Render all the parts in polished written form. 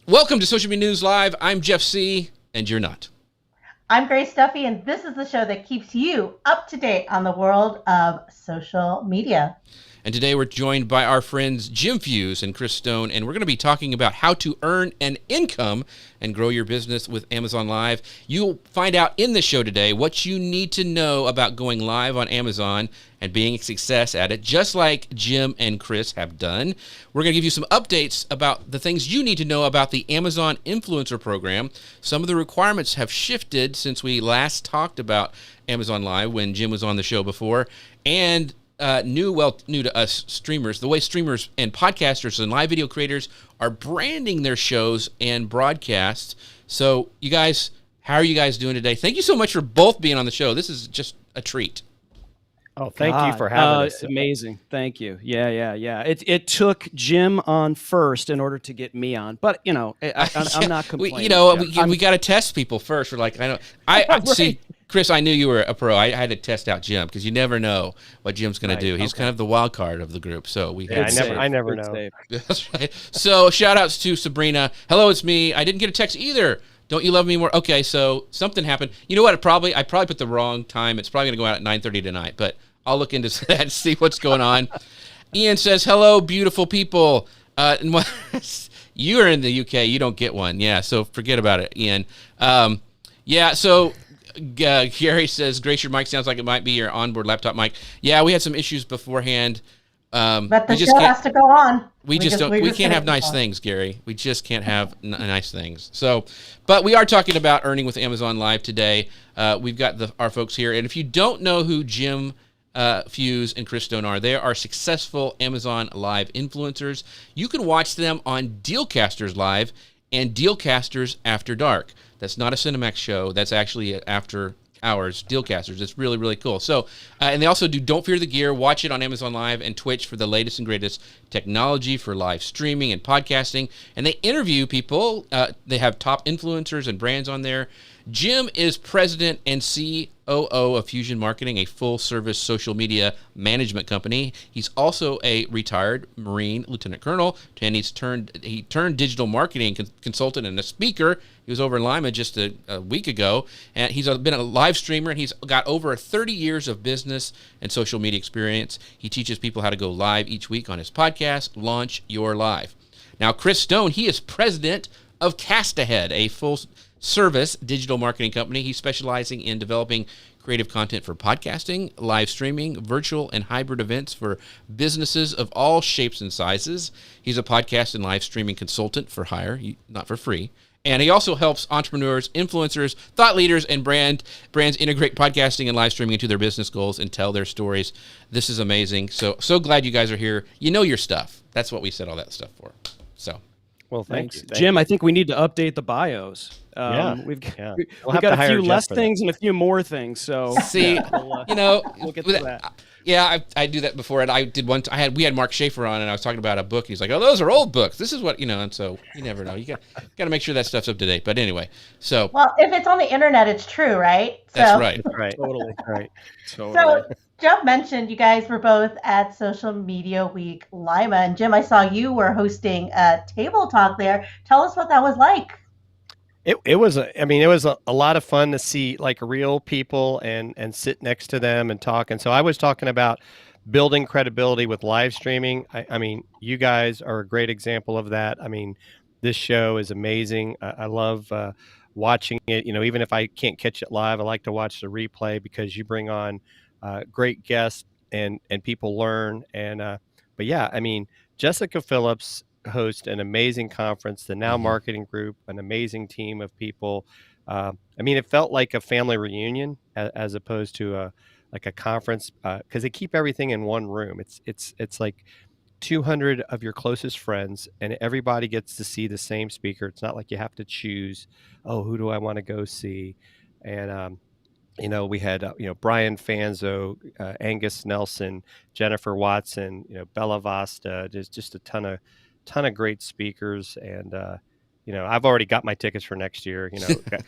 Welcome to Social Media News Live. I'm Jeff C., and you're not. I'm Grace Duffy, and this is the show that keeps you up to date on the world of social media. And today we're joined by our friends Jim Fuse and Chris Stone, and we're going to be talking about how to earn an income and grow your business with Amazon Live. You'll find out in the show today what you need to know about going live on Amazon and being a success at it, just like Jim and Chris have done. We're going to give you some updates about the things you need to know about the Amazon Influencer Program. Some of the requirements have shifted since we last talked about Amazon Live when Jim was on the show before, and new to us streamers, the way streamers and podcasters and live video creators are branding their shows and broadcasts. So you guys, how are you guys doing today? Thank you so much for both being on the show. This is just a treat. Oh, thank you for having us. Amazing. Thank you. Yeah. It took Jim on first in order to get me on, but I'm not complaining. We got to test people first. We're like, I see, Chris, I knew you were a pro. I had to test out Jim because you never know what Jim's going to do. He's kind of the wild card of the group. So I never know. That's right. So shout outs to Sabrina. Hello, it's me. I didn't get a text either. Don't you love me more? Okay, so something happened. You know what? I probably put the wrong time. It's probably going to go out at 9:30 tonight, but I'll look into that and see what's going on. Ian says, hello, beautiful people. You are in the UK. You don't get one. Yeah, so forget about it, Ian. So Gary says, Grace, your mic sounds like it might be your onboard laptop mic. Yeah, we had some issues beforehand. But the show has to go on. We can't have nice things, Gary. We just can't have nice things. So, but we are talking about earning with Amazon Live today. We've got our folks here. And if you don't know who Jim Fuse and Chris Stone are, they are successful Amazon Live influencers. You can watch them on Dealcasters Live and Dealcasters After Dark. That's not a Cinemax show. That's actually after hours Dealcasters. It's really, really cool. So, and they also do Don't Fear the Gear. Watch it on Amazon Live and Twitch for the latest and greatest technology for live streaming and podcasting. And they interview people. They have top influencers and brands on there. Jim is president and COO of Fusion Marketing, a full-service social media management company. He's also a retired Marine lieutenant colonel, and he turned digital marketing consultant and a speaker. He was over in Lima just a week ago, and he's been a live streamer, and he's got over 30 years of business and social media experience. He teaches people how to go live each week on his podcast, Launch Your Live. Now, Chris Stone, he is president of Cast Ahead, a full-service digital marketing company. He's specializing in developing creative content for podcasting, live streaming, virtual and hybrid events for businesses of all shapes and sizes. He's a podcast and live streaming consultant for hire, not for free. And he also helps entrepreneurs, influencers, thought leaders, and brands integrate podcasting and live streaming into their business goals and tell their stories. This is amazing. So glad you guys are here. You know your stuff. That's what we said all that stuff for. So. Well, thanks, thank Jim. you. I think we need to update the bios. We've got a few less things and a few more things. So see, we'll get to that. Yeah, I do that before, and I did one. We had Mark Schaefer on, and I was talking about a book. He's like, "Oh, those are old books. This is what And so you never know. You got to make sure that stuff's up to date. But anyway, so well, if it's on the internet, it's true, right? That's right. Right. Totally. Right. So Jeff mentioned you guys were both at Social Media Week Lima, and Jim, I saw you were hosting a table talk there. Tell us what that was like. It was a lot of fun to see like real people and sit next to them and talk. And so I was talking about building credibility with live streaming. I mean, you guys are a great example of that. I mean, this show is amazing. I love watching it. Even if I can't catch it live, I like to watch the replay because you bring on great guests and people learn. And but yeah, I mean, Jessica Phillips host an amazing conference, the Now Marketing Group, an amazing team of people. I mean, it felt like a family reunion as opposed to a conference because they keep everything in one room. It's like 200 of your closest friends, and everybody gets to see the same speaker. It's not like you have to choose, oh, who do I want to go see? And we had Brian Fanzo, Angus Nelson, Jennifer Watson, Bella Vasta, just a ton of great speakers. And I've already got my tickets for next year,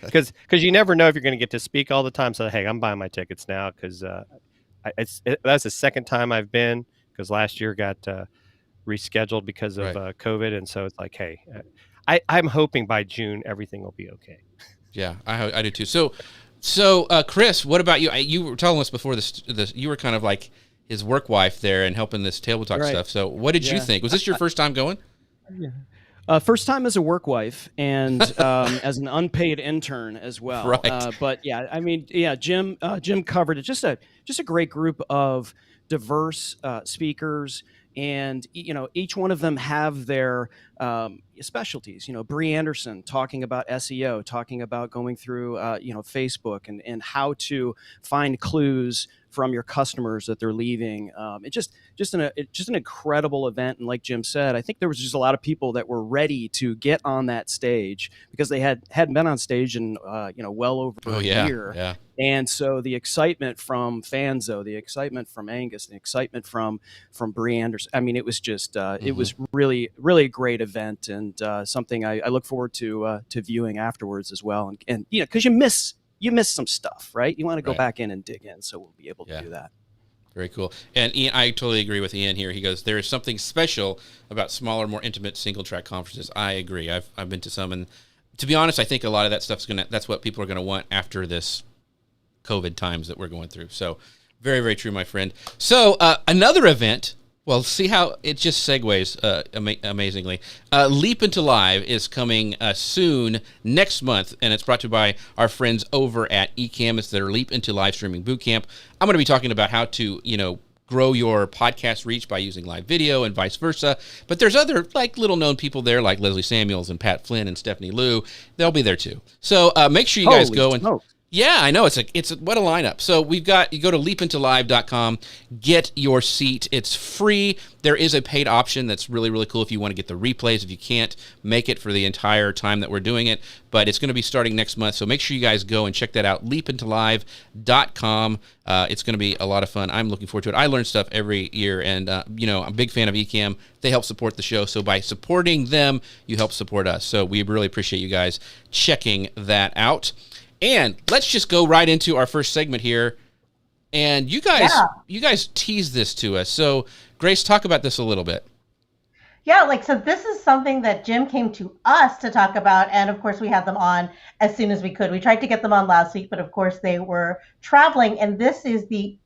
because you never know if you're going to get to speak all the time. So hey, I'm buying my tickets now because that's the second time I've been, because last year got rescheduled because of COVID, and so it's like, hey, I'm hoping by June everything will be okay. Yeah, I do too. So Chris, what about you? You were telling us before this you were kind of like his work wife there and helping this table talk stuff. So what did you think? Was this your first time going? First time as a work wife and as an unpaid intern as well. Right. But yeah, I mean, yeah, Jim covered it. Just a great group of diverse speakers, and each one of them have their specialties. Bree Anderson talking about SEO, talking about going through Facebook and how to find clues from your customers that they're leaving. It's just an incredible event, and like Jim said, I think there was just a lot of people that were ready to get on that stage because they hadn't been on stage in well over a year. Yeah. And so the excitement from fans, though, the excitement from Angus, the excitement from Bree Anderson, I mean, it was just it was really, really a great event, and something I look forward to viewing afterwards as well. And because you miss some stuff, right? You want to go back in and dig in, so we'll be able to do that. Very cool. And Ian, I totally agree with Ian here. He goes, there is something special about smaller, more intimate single-track conferences. I agree. I've been to some, and to be honest, I think a lot of that stuff's that's what people are gonna want after this COVID times that we're going through. So very, very true, my friend. So another event. Well, see how it just segues amazingly. Leap into Live is coming soon next month, and it's brought to you by our friends over at eCam. It's their Leap into Live Streaming Bootcamp. I'm going to be talking about how to, grow your podcast reach by using live video and vice versa. But there's other little known people there like Leslie Samuels and Pat Flynn and Stephanie Liu. They'll be there too. So make sure you guys go and. Yeah, I know. It's what a lineup. So you go to leapintolive.com, get your seat. It's free. There is a paid option that's really, really cool if you want to get the replays, if you can't make it for the entire time that we're doing it. But it's going to be starting next month. So make sure you guys go and check that out, leapintolive.com. It's going to be a lot of fun. I'm looking forward to it. I learn stuff every year, and, I'm a big fan of eCam. They help support the show. So by supporting them, you help support us. So we really appreciate you guys checking that out. And let's just go right into our first segment here. And you guys teased this to us. So, Grace, talk about this a little bit. Yeah, so this is something that Jim came to us to talk about. And of course, we had them on as soon as we could. We tried to get them on last week, but of course, they were traveling. And this is the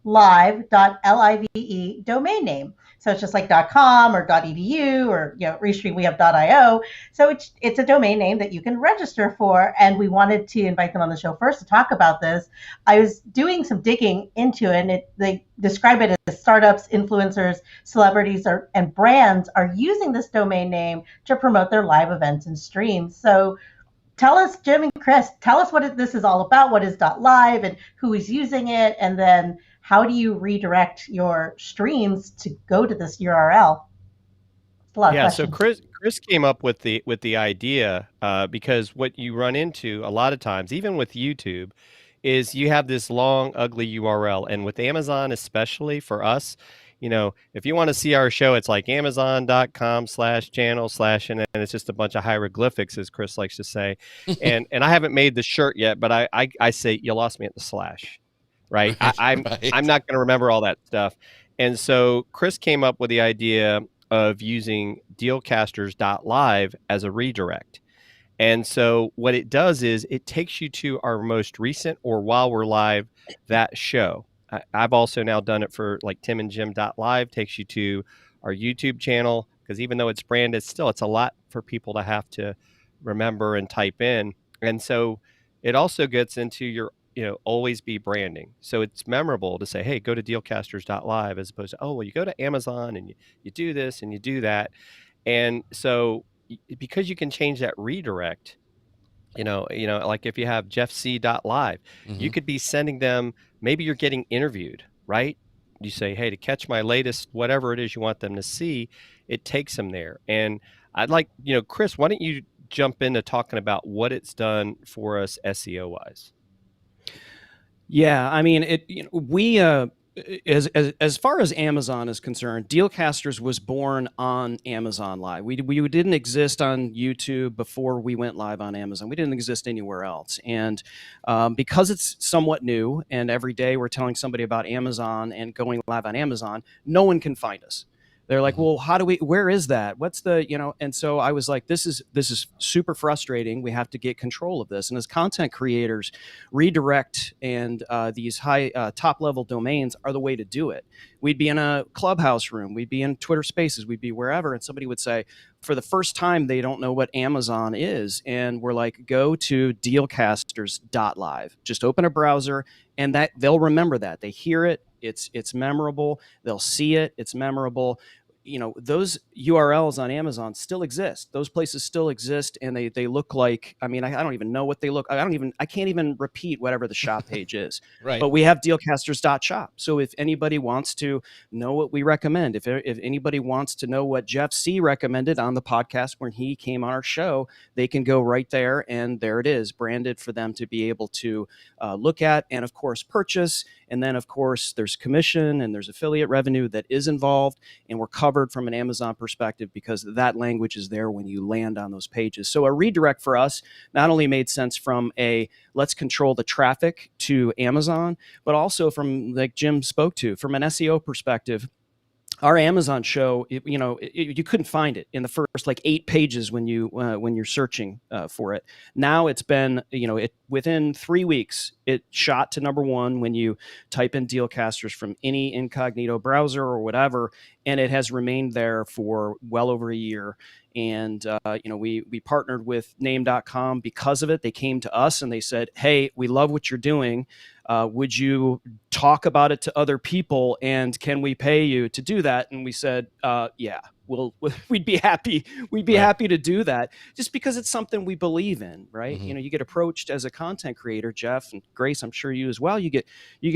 .live, L-I-V-E domain name. So it's just like .com or .edu or, Restream, we have .io. So it's a domain name that you can register for. And we wanted to invite them on the show first to talk about this. I was doing some digging into it, and they describe it as startups, influencers, celebrities, and brands are using this domain name to promote their live events and streams. So tell us, Jim and Chris, what this is all about. What is .live and who is using it? And then how do you redirect your streams to go to this URL? It's a lot of questions. So Chris came up with the idea because what you run into a lot of times, even with YouTube, is you have this long, ugly URL. And with Amazon, especially for us, if you want to see our show, it's like amazon.com/channel/ and it's just a bunch of hieroglyphics, as Chris likes to say. and I haven't made the shirt yet, but I say you lost me at the slash. Right. I'm not going to remember all that stuff. And so Chris came up with the idea of using dealcasters.live as a redirect. And so what it does is it takes you to our most recent or while we're live, that show. I've also now done it for like timandjim.live, takes you to our YouTube channel, because even though it's branded, still it's a lot for people to have to remember and type in. And so it also gets into your always be branding. So it's memorable to say, hey, go to dealcasters.live as opposed to, you go to Amazon and you do this and you do that. And so because you can change that redirect, like if you have jeffc.live, you could be sending them, maybe you're getting interviewed, right? You say, hey, to catch my latest, whatever it is you want them to see, it takes them there. And I'd like, Chris, why don't you jump into talking about what it's done for us SEO wise? Yeah, I mean, we as far as Amazon is concerned, Dealcasters was born on Amazon Live. We didn't exist on YouTube before we went live on Amazon. We didn't exist anywhere else. And because it's somewhat new, and every day we're telling somebody about Amazon and going live on Amazon, no one can find us. They're like, Mhm. well, where is that? What's the, and so I was like, this is super frustrating. We have to get control of this. And as content creators, redirect and these high top level domains are the way to do it. We'd be in a Clubhouse room, we'd be in Twitter Spaces, we'd be wherever, and somebody would say, for the first time, they don't know what Amazon is, and we're like, go to dealcasters.live. Just open a browser, and that they'll remember that. They hear it, it's memorable. They'll see it, it's memorable. Those URLs on Amazon still exist. Those places still exist, and they look like, I mean, I don't even know what they look. I can't even repeat whatever the shop page is. Right. But we have dealcasters.shop. So if anybody wants to know what we recommend, if anybody wants to know what Jeff C recommended on the podcast when he came on our show, they can go right there, and there it is, branded for them to be able to look at and, of course, purchase. And then, of course, there's commission and there's affiliate revenue that is involved, and we're covered from an Amazon perspective because that language is there when you land on those pages. So a redirect for us not only made sense from a let's control the traffic to Amazon, but also from, like Jim spoke to, from an SEO perspective. Our Amazon show, you couldn't find it in the first like 8 pages when you're searching for it. Now it's been, within 3 weeks, it shot to #1 when you type in Dealcasters from any incognito browser or whatever, and it has remained there for well over a year. And we partnered with Name.com because of it. They came to us and they said, "Hey, we love what you're doing. Would you talk about it to other people, and can we pay you to do that?" And we said, "Yeah, we'd be happy. We'd be Right. happy to do that, just because it's something we believe in, right?" Mhm. You get approached as a content creator, Jeff and Grace, I'm sure you as well. You get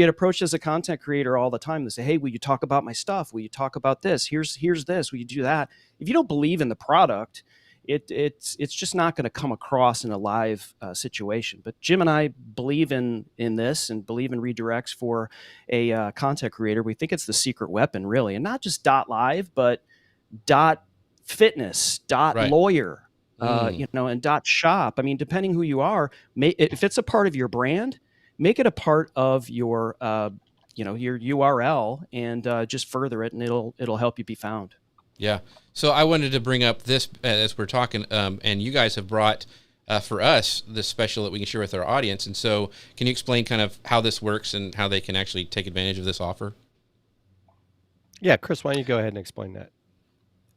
approached as a content creator all the time. They say, "Hey, will you talk about my stuff? Will you talk about this? Here's this. Will you do that?" If you don't believe in the product, it's just not going to come across in a live situation. But Jim and I believe in this and believe in redirects for a content creator. We think it's the secret weapon, really, and not just .live, but .fitness, Right. .lawyer, Mm. and .shop. I mean, depending who you are, if it's a part of your brand, make it a part of your your URL, and just further it, and it'll help you be found. Yeah. So I wanted to bring up this as we're talking, and you guys have brought for us this special that we can share with our audience. And so, can you explain kind of how this works and how they can actually take advantage of this offer? Yeah, Chris, why don't you go ahead and explain that?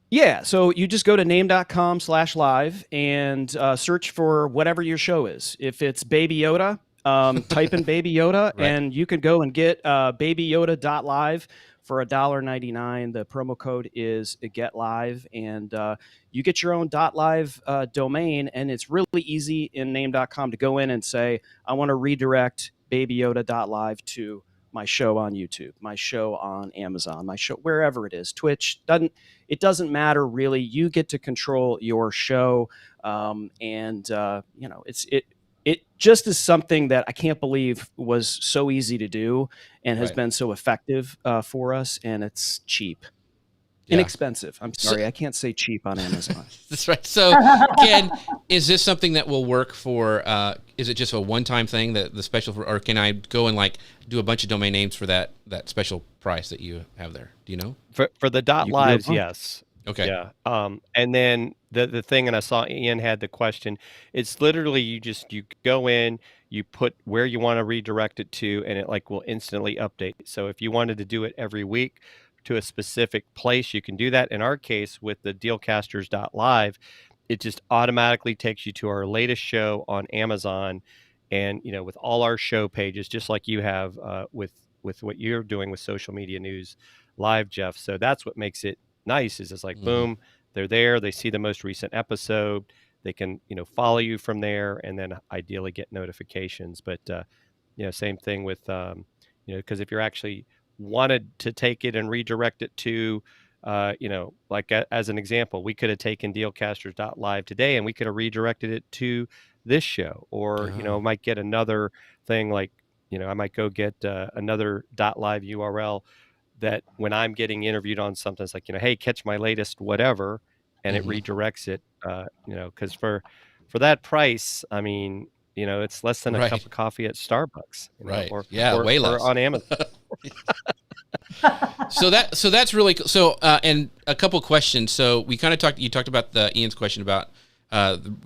Yeah, so you just go to name.com/live and search for whatever your show is. If it's Baby Yoda, type in Baby Yoda, Right. and you can go and get babyyoda.live for $1.99. The promo code is GetLive, and you get your own .live domain, and it's really easy in name.com to go in and say, I want to redirect babyyoda.live to my show on YouTube, my show on Amazon, my show wherever it is, Twitch. It doesn't matter really. You get to control your show, and it just is something that I can't believe was so easy to do and has Right. been so effective for us, and it's cheap. Yeah. Inexpensive. I'm sorry, I can't say cheap on Amazon. That's right. So, Ken, is this something that will work for? Is it just a one-time thing that the special, or can I go and like do a bunch of domain names for that special price that you have there? Do you know? For the You can .lives, do it. yes. Okay. Yeah. And then the thing, and I saw Ian had the question. It's literally you go in, you put where you want to redirect it to, and it like will instantly update. So if you wanted to do it every week to a specific place, you can do that. In our case, with the dealcasters.live, it just automatically takes you to our latest show on Amazon, and with all our show pages, just like you have with what you're doing with social media news live, Jeff. So that's what makes it nice. Is it's like boom, they're there. They see the most recent episode. They can follow you from there, and then ideally get notifications. But same thing with because if you're actually wanted to take it and redirect it to like as an example, we could have taken dealcasters.live today and we could have redirected it to this show, or might get another thing like I might go get another .live URL that when I'm getting interviewed on something, it's like, hey, catch my latest whatever, and it redirects it, because for that price, I mean, it's less than a Right. cup of coffee at Starbucks, Right. or Yeah, way less. on Amazon. So that's really cool. So and a couple questions. So we kind of you talked about Ian's question about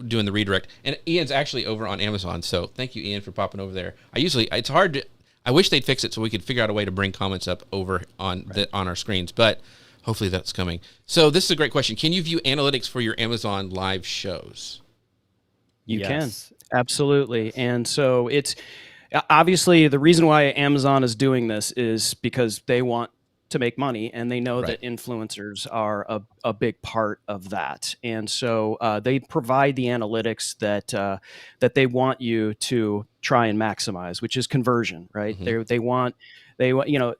doing the redirect, and Ian's actually over on Amazon. So thank you, Ian, for popping over there. It's hard to. I wish they'd fix it so we could figure out a way to bring comments up over on on our screens, but hopefully that's coming. So this is a great question. Can you view analytics for your Amazon live shows? You can. Absolutely. And so it's obviously the reason why Amazon is doing this is because they want to make money, and they know that influencers are a big part of that. And so they provide the analytics that they want you to try and maximize, which is conversion, right? Mm-hmm. They want,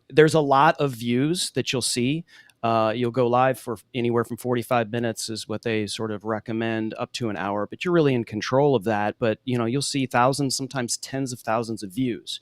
there's a lot of views that you'll see. You'll go live for anywhere from 45 minutes is what they sort of recommend, up to an hour, but you're really in control of that. But, you'll see thousands, sometimes tens of thousands of views.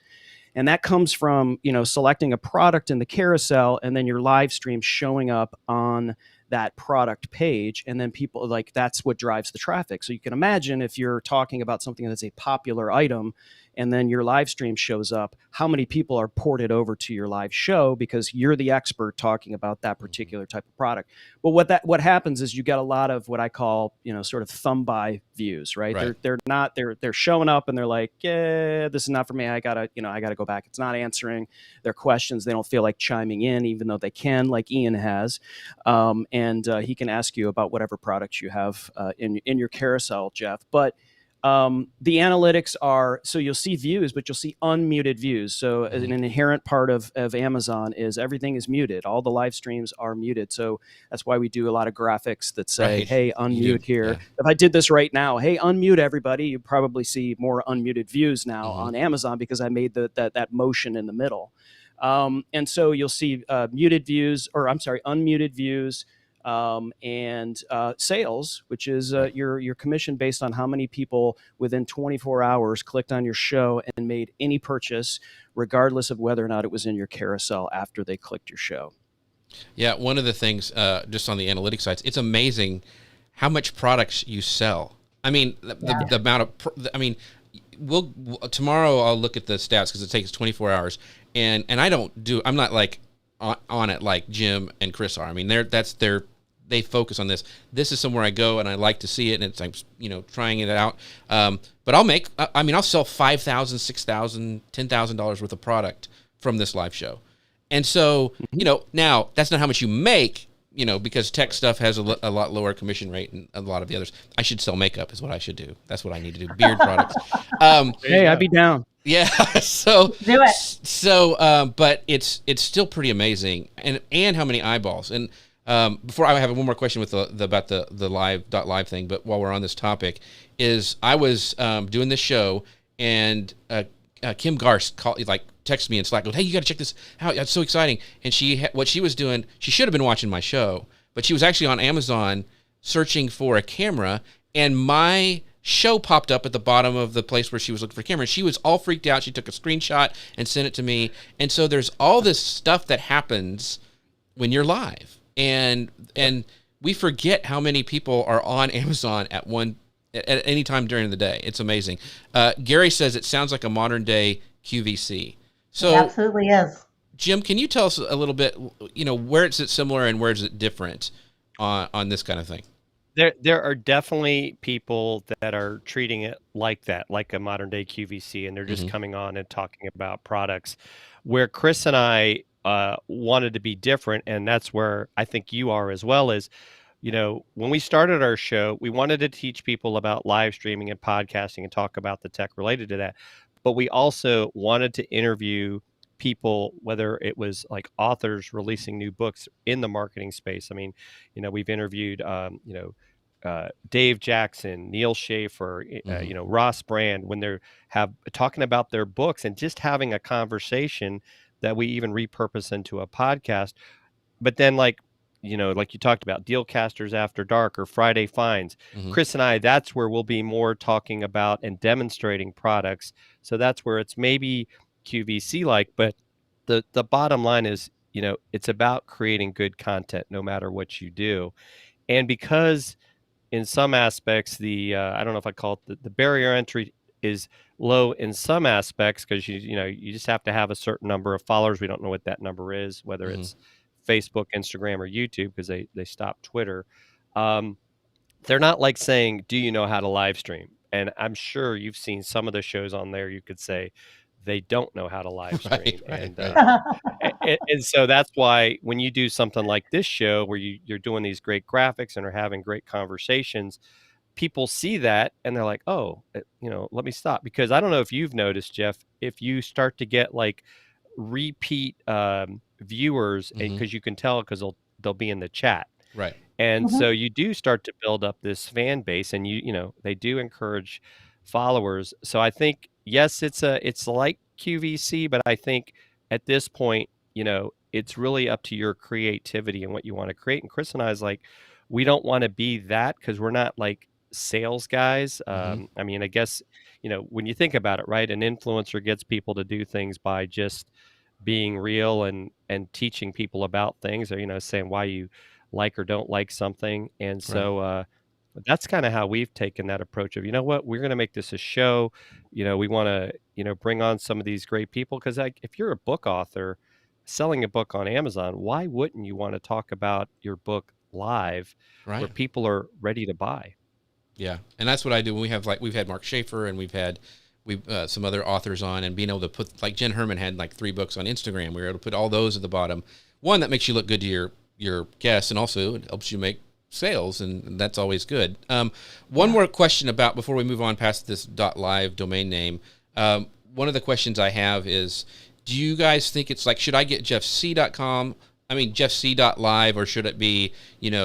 And that comes from, selecting a product in the carousel and then your live stream showing up on that product page. And then people that's what drives the traffic. So you can imagine if you're talking about something that's a popular item and then your live stream shows up, how many people are ported over to your live show because you're the expert talking about that particular type of product. But what happens is you get a lot of what I call, sort of thumb by views, right? They're showing up and they're like, yeah, this is not for me. I gotta go back. It's not answering their questions. They don't feel like chiming in, even though they can, like Ian has. And he can ask you about whatever products you have in your carousel, Jeff. But the analytics are, so you'll see views, but you'll see unmuted views. So an inherent part of Amazon is everything is muted. All the live streams are muted. So that's why we do a lot of graphics that say, hey, unmute here. Yeah. If I did this right now, hey, unmute everybody, you'd probably see more unmuted views now on Amazon because I made that motion in the middle. And so you'll see unmuted views, and sales, which is your commission based on how many people within 24 hours clicked on your show and made any purchase, regardless of whether or not it was in your carousel after they clicked your show. Yeah, one of the things just on the analytics sites, it's amazing how much products you sell. I mean, the amount of, tomorrow I'll look at the stats because it takes 24 hours, and I'm not like on it like Jim and Chris are. I mean, they focus on this. This is somewhere I go and I like to see it, and it's, I'm trying it out. But I'll sell $5,000, $6,000, $10,000 worth of product from this live show. And so, now that's not how much you make, because tech stuff has a lot lower commission rate than a lot of the others. I should sell makeup is what I should do. That's what I need to do. Beard products. Hey, I'd be down. Yeah. So do it. So, but it's still pretty amazing, and how many eyeballs. And before, I have one more question with about the live thing. But while we're on this topic, is I was doing this show, and Kim Garst texted me in Slack, goes, "Hey, you got to check this out. It's so exciting." And what she was doing, she should have been watching my show, but she was actually on Amazon searching for a camera, and my show popped up at the bottom of the place where she was looking for a camera. She was all freaked out. She took a screenshot and sent it to me. And so there's all this stuff that happens when you're live, and we forget how many people are on Amazon at any time during the day. It's amazing. Gary says it sounds like a modern day QVC. So it absolutely is. Jim, can you tell us a little bit, where is it similar and where is it different on this kind of thing? There are definitely people that are treating it like that, like a modern day QVC, and they're just coming on and talking about products. Where Chris and I wanted to be different, and that's where I think you are as well, is, when we started our show, we wanted to teach people about live streaming and podcasting and talk about the tech related to that. But we also wanted to interview people, whether it was like authors releasing new books in the marketing space. I mean, we've interviewed, Dave Jackson, Neil Schaefer, Ross Brand, when they're talking about their books and just having a conversation that we even repurpose into a podcast. But then like you talked about Dealcasters After Dark or Friday Finds, Chris and I, that's where we'll be more talking about and demonstrating products. So that's where it's maybe QVC like, but the bottom line is, it's about creating good content no matter what you do. And because in some aspects, I don't know if I call it the barrier entry is low in some aspects because you just have to have a certain number of followers. We don't know what that number is, whether Mhm. it's Facebook, Instagram, or YouTube because they stopped Twitter. Um, they're not like saying, "Do you know how to live stream?" And I'm sure you've seen some of the shows on there. You could say they don't know how to live Right, stream, right, and right. and so that's why when you do something like this show where you're doing these great graphics and are having great conversations, people see that and they're like, "Oh, let me stop." Because I don't know if you've noticed, Jeff, if you start to get like repeat viewers, and Mhm. because you can tell because they'll be in the chat, Right. and Mhm. so you do start to build up this fan base, and they do encourage followers. So I think yes, it's like QVC, but I think at this point, it's really up to your creativity and what you want to create. And Chris and I is like, we don't want to be that because we're not like sales guys. Mhm. I mean, I guess when you think about it, right? An influencer gets people to do things by just being real and teaching people about things, or saying why you like or don't like something. And Right. so that's kind of how we've taken that approach of, what, we're going to make this a show. We want to, bring on some of these great people because, like, if you're a book author selling a book on Amazon, why wouldn't you want to talk about your book live where Right. people are ready to buy? Yeah, and that's what I do when we've had Mark Schaefer and we've had some other authors on, and being able to put, like, Jen Herman had like 3 books on Instagram. We were able to put all those at the bottom. One, that makes you look good to your guests, and also it helps you make sales, and that's always good. One more question about before we move on past this .live domain name. One of the questions I have is, do you guys think it's like, should I get jeffc.com? I mean, jeffc.live, or should it be,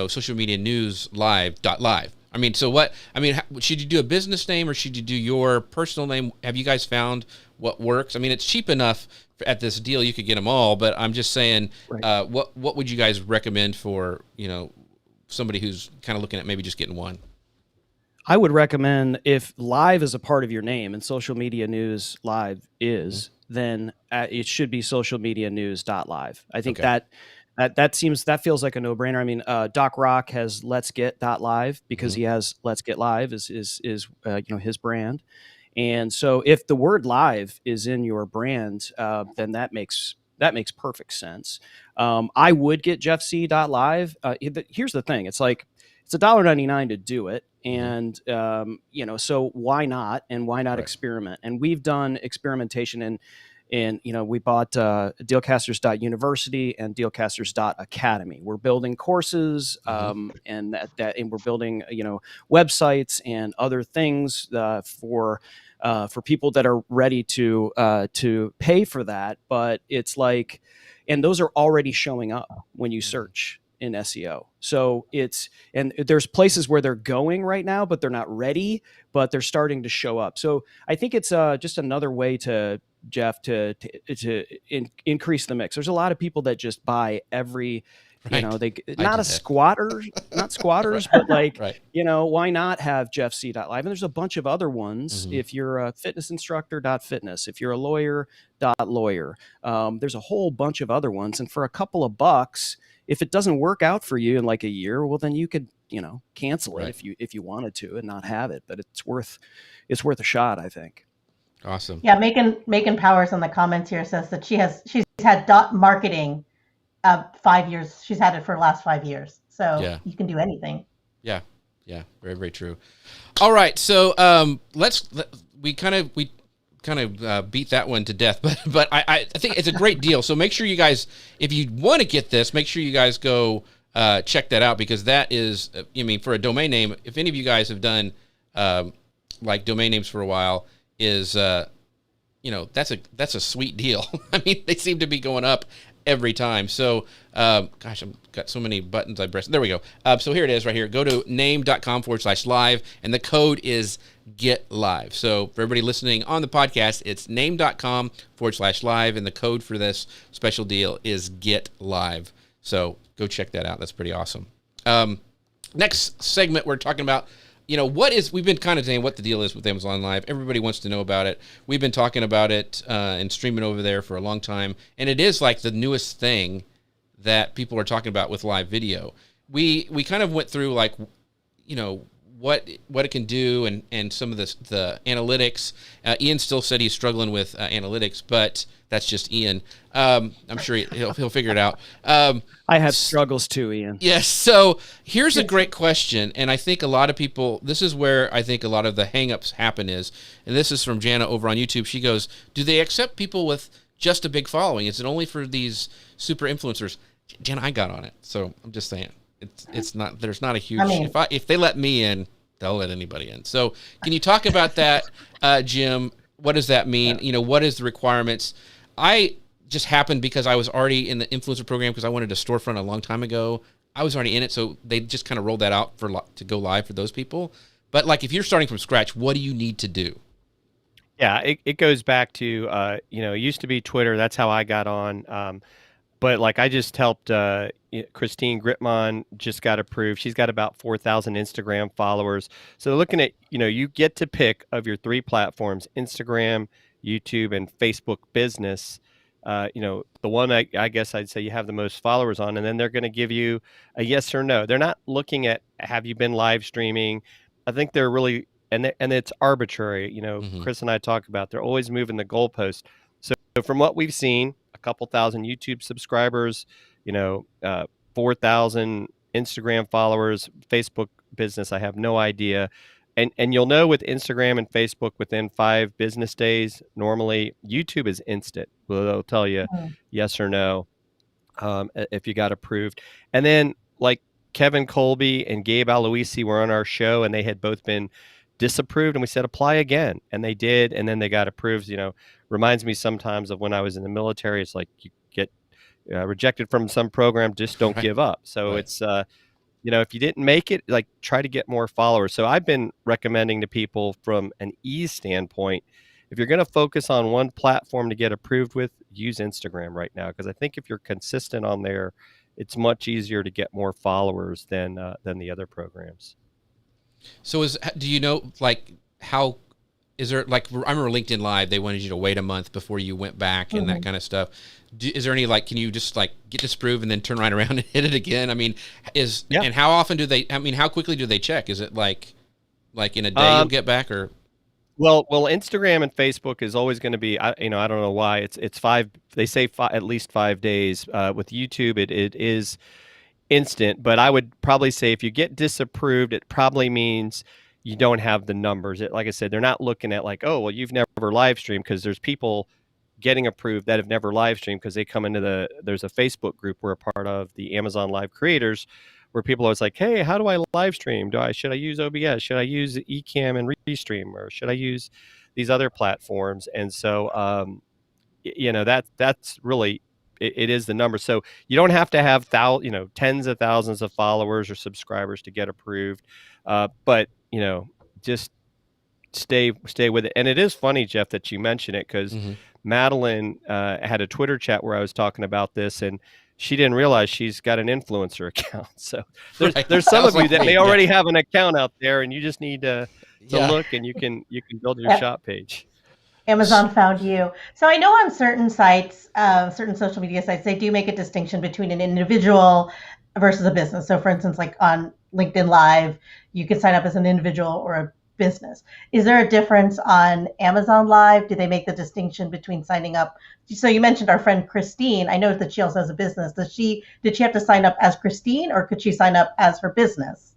social media news live.live? I mean, so what? I mean, should you do a business name or should you do your personal name? Have you guys found what works? I mean, it's cheap enough at this deal; you could get them all. But I'm just saying, Right. What would you guys recommend for somebody who's kind of looking at maybe just getting one? I would recommend, if live is a part of your name and social media news live is, then it should be social media news.live. I think Okay. that feels like a no-brainer. I mean, Doc Rock has Let's Get .live because Mhm. he has Let's Get Live is his brand. And so if the word live is in your brand, then that makes perfect sense. I would get jeffc.live. Here's the thing. It's like, it's $1.99 to do it. Mhm. And, so why not? And why not Right. experiment? And we've done experimentation and we bought dealcasters.university and dealcasters.academy. We're building courses, Mhm. and and we're building websites and other things for people that are ready to pay for that. But it's like, and those are already showing up when you search in SEO. So and there's places where they're going right now, but they're not ready, but they're starting to show up. So I think it's just another way to Jeff to increase the mix. There's a lot of people that just buy every, Right. they I not do a that. squatter, not Right. squatters, but like, Right. why not have jeffc.live? And there's a bunch of other ones. Mhm. If you're a fitness instructor, .fitness. If you're a lawyer, .lawyer. There's a whole bunch of other ones. And for a couple of bucks, if it doesn't work out for you in like a year, well, then you could, cancel it Right. if you wanted to and not have it. But it's worth a shot, I think. Awesome. Yeah, Megan Powers in the comments here says that she's had marketing 5 years. She's had it for the last 5 years. So Yeah. you can do anything. Yeah. Yeah. Very, very true. All right. So we kind of beat that one to death, but I think it's a great deal. So make sure you guys, if you want to get this, make sure you guys go check that out, because that is, I mean, for a domain name, if any of you guys have done like domain names for a while, is that's a sweet deal. I mean, they seem to be going up every time. So, gosh, I've got so many buttons I pressed. There we go. So here it is right here. Go to name.com/live, and the code is get live. So for everybody listening on the podcast, it's name.com/live, and the code for this special deal is get live. So go check that out. That's pretty awesome. Next segment, we're talking about, we've been kind of saying what the deal is with Amazon Live. Everybody wants to know about it. We've been talking about it and streaming over there for a long time. And it is like the newest thing that people are talking about with live video. We kind of went through, like, what it can do and some of the analytics. Ian still said he's struggling with analytics, but that's just Ian. I'm sure he'll figure it out. I have struggles too, Ian. Yes. So here's a great question, and I think a lot of people. This is where I think a lot of the hangups happen and this is from Jana over on YouTube. She goes, "Do they accept people with just a big following? Is it only for these super influencers?" Jana, I got on it, so I'm just saying. It's not. There's not a huge. If they let me in, they'll let anybody in. So can you talk about that, Jim? What does that mean? What is the requirements? I just happened because I was already in the influencer program because I wanted a storefront a long time ago. I was already in it, so they just kind of rolled that out to go live for those people. But like, if you're starting from scratch, what do you need to do? Yeah, it goes back to it used to be Twitter. That's how I got on. But like I just helped Christine Gritmon just got approved. She's got about 4,000 Instagram followers. So looking at, you get to pick of your 3 platforms, Instagram, YouTube, and Facebook Business. The one I guess I'd say you have the most followers on, and then they're going to give you a yes or no. They're not looking at have you been live streaming. I think they're really and it's arbitrary. Chris and I talk about they're always moving the goalpost. So from what we've seen, a couple thousand YouTube subscribers, 4,000 Instagram followers, Facebook Business, I have no idea. And you'll know with Instagram and Facebook within 5 business days. Normally, YouTube is instant. Well, they'll tell you yes or no if you got approved. And then like Kevin Colby and Gabe Aloisi were on our show, and they had both been disapproved, and we said apply again, and they did, and then they got approved. Reminds me sometimes of when I was in the military. It's like you get rejected from some program, just don't give up. So it's if you didn't make it, like try to get more followers. So I've been recommending to people from an ease standpoint, if you're going to focus on one platform to get approved with, use Instagram right now, because I think if you're consistent on there, it's much easier to get more followers than the other programs. So do you know, like, how is there, like, I remember LinkedIn Live, they wanted you to wait a month before you went back and that kind of stuff. Is there any, like, can you just like get disapproved and then turn right around and hit it again? I mean, and how often how quickly do they check? Is it like in a day you'll get back, or? Well, Instagram and Facebook is always going to be, I don't know why it's 5, they say at least 5 days. With YouTube, it is instant, but I would probably say if you get disapproved, it probably means you don't have the numbers. Like I said, they're not looking at like, oh, well, you've never live streamed, because there's people getting approved that have never live streamed because they come into there's a Facebook group we're a part of, the Amazon Live Creators, where people are always like, hey, how do I live stream? Should I use OBS? Should I use Ecamm and Restream, or should I use these other platforms? And so, that's really, it is the number. So you don't have to have tens of thousands of followers or subscribers to get approved, but just stay with it. And it is funny, Jeff, that you mention it, because Madeline had a Twitter chat where I was talking about this, and she didn't realize she's got an influencer account. So there's some of you that may already have an account out there, and you just need to look, and you can build your shop page. Amazon found you. So I know on certain sites, certain social media sites, they do make a distinction between an individual versus a business. So for instance, like on LinkedIn Live, you could sign up as an individual or a business. Is there a difference on Amazon Live? Do they make the distinction between signing up? So you mentioned our friend Christine. I know that she also has a business. Did she have to sign up as Christine, or could she sign up as her business?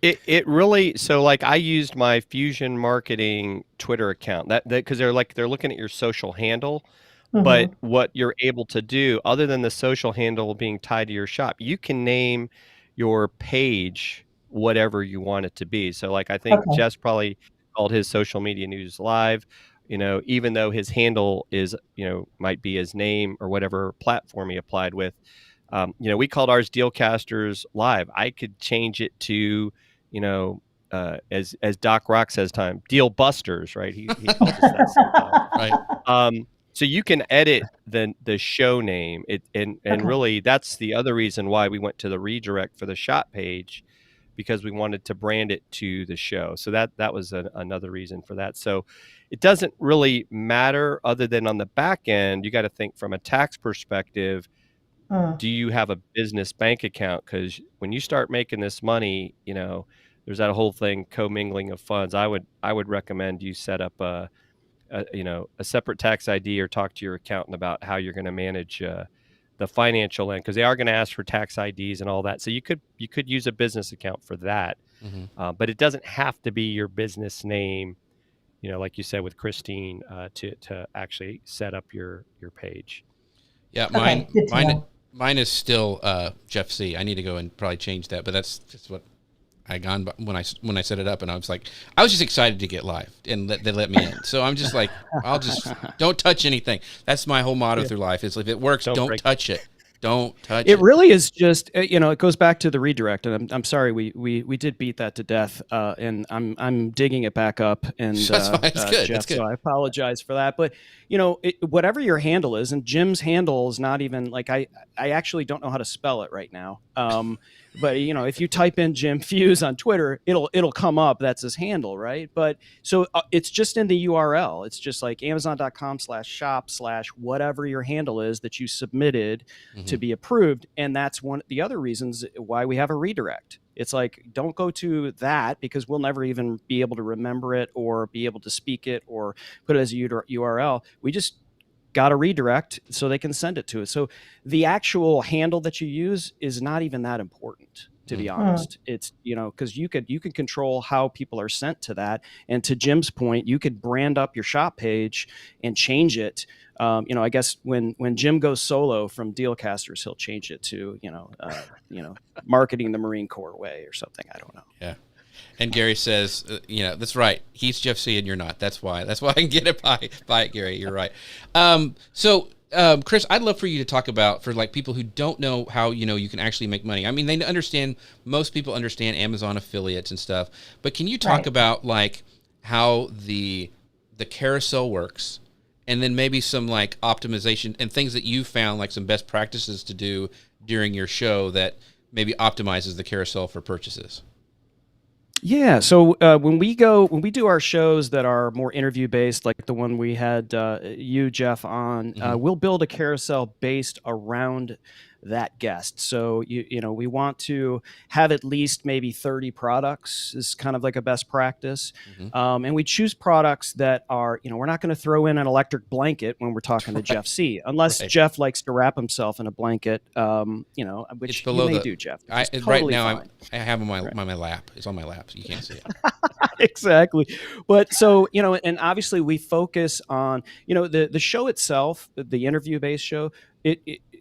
It really, so like I used my Fusion Marketing Twitter account that because they're looking at your social handle, but what you're able to do other than the social handle being tied to your shop, you can name your page whatever you want it to be. So like I think Jess probably called his social media news live, even though his handle is, might be his name or whatever platform he applied with. We called ours Dealcasters Live. I could change it to, as Doc Rock says, Deal Busters, right? He calls us that sometimes. Right. So you can edit the show name. And really that's the other reason why we went to the redirect for the shop page, because we wanted to brand it to the show. So that was another reason for that. So it doesn't really matter, other than on the back end, you got to think from a tax perspective. Do you have a business bank account? Because when you start making this money, there's that whole thing, commingling of funds. I would recommend you set up a separate tax ID, or talk to your accountant about how you're going to manage the financial end, because they are going to ask for tax IDs and all that. So you could use a business account for that, but it doesn't have to be your business name. Like you said with Christine, to actually set up your page. Yeah, mine is still Jeff C. I need to go and probably change that, but that's just what I gone when I set it up, and I was just excited to get live, and they let me in. So I'm just like, I'll just don't touch anything. That's my whole motto through life. Is if it works, don't touch it. Don't touch it. It really is just, it goes back to the redirect, and I'm sorry we did beat that to death, and I'm digging it back up, and that's fine. It's good. Jeff, That's good. So I apologize for that, but whatever your handle is, and Jim's handle is not even like I actually don't know how to spell it right now. But if you type in Jim Fuse on Twitter, it'll come up. That's his handle, right? But so it's just in the URL. It's just like Amazon.com/shop/whatever your handle is that you submitted to be approved. And that's one of the other reasons why we have a redirect. It's like, don't go to that, because we'll never even be able to remember it or be able to speak it or put it as a URL. We just got a redirect so they can send it to us. So the actual handle that you use is not even that important, to be honest. It's, because you can control how people are sent to that. And to Jim's point, you could brand up your shop page and change it. I guess when Jim goes solo from Dealcasters, he'll change it to, marketing the Marine Corps way or something. I don't know. Yeah. And Gary says, that's right. He's Jeff C. and you're not. That's why I can get it by it, Gary. You're right. Chris, I'd love for you to talk about, for like people who don't know how, you can actually make money. I mean, most people understand Amazon affiliates and stuff, but can you talk about like how the carousel works, and then maybe some like optimization and things that you found, like some best practices to do during your show that maybe optimizes the carousel for purchases? Yeah. So when we do our shows that are more interview based, like the one we had you, Jeff, on, we'll build a carousel based around that guest. So we want to have at least maybe 30 products is kind of like a best practice. And we choose products that are, we're not going to throw in an electric blanket when we're talking to Jeff C, unless Jeff likes to wrap himself in a blanket, which you may do, Jeff. Right now I have on my lap. It's on my lap, so you can't see it. Exactly. But so, and obviously we focus on, the show itself, the interview based show,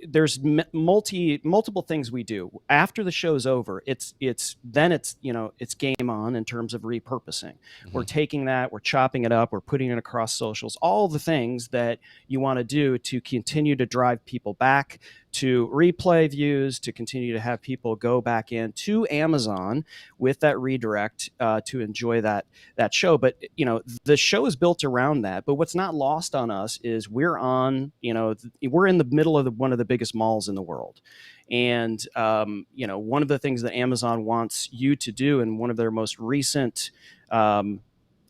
there's multiple things we do after the show's over. It's game on in terms of repurposing. We're taking that, we're chopping it up, we're putting it across socials, all the things that you want to do to continue to drive people back, to replay views, to continue to have people go back into Amazon with that redirect to enjoy that show. But the show is built around that. But what's not lost on us is we're in the middle of one of the biggest malls in the world. And one of the things that Amazon wants you to do, and one of their most recent